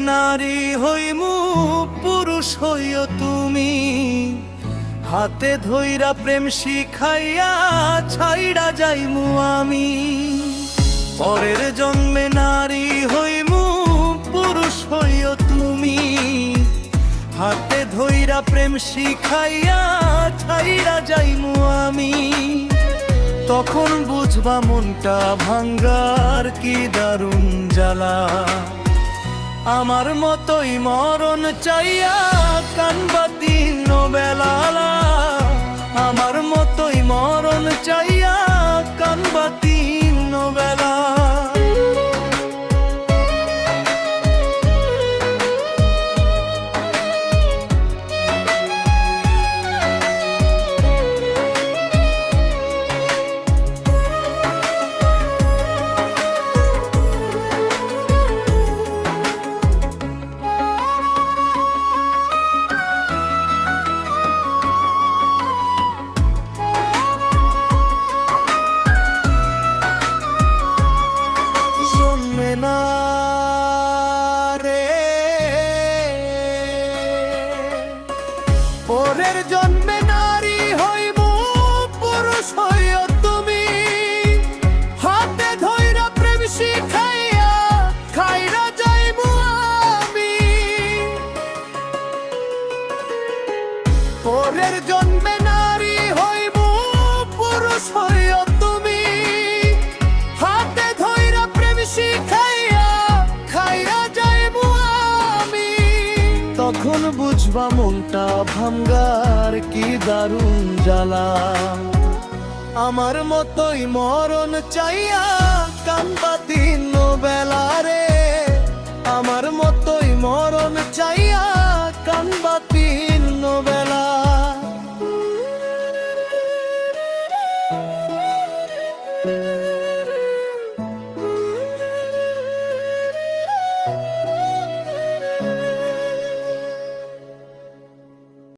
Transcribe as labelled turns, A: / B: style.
A: নারী হইমু পুরুষ হইও তুমি, হাতে ধইরা প্রেম শিখাইয়া ছাইড়া যাইমু আমি। পরের জন্মে নারী হইমু পুরুষ হইও তুমি, হাতে ধইরা প্রেম শিখাইয়া ছাইড়া যাইমু আমি। তখন বুঝবা মনটা ভাঙ্গার কি দারুণ জ্বালা, আমার মতোই মরণ চাইয়া কানবা দিন বেলা। আমার মতোই মরণ চাইয়া কানবা দিন বেলা। না রে পরের জন্মে নারী হইব পুরুষ হইও তুমি, হাতে ধইরা প্রেম শিখাইয়া খাইরা যাইবো আমি। পরের জন্মে নারী হইব পুরুষ হইও তুমি, হাতে ধইরা প্রেম শিখাইয়া খাইয়া যাইবো আমি। তখন বুঝবা মনটা ভাঙ্গার কি দারুণ জ্বালা, আমার মতোই মরণ চাইয়া কানবা দিন বেলা রে। আমার মতোই মরণ চাইয়া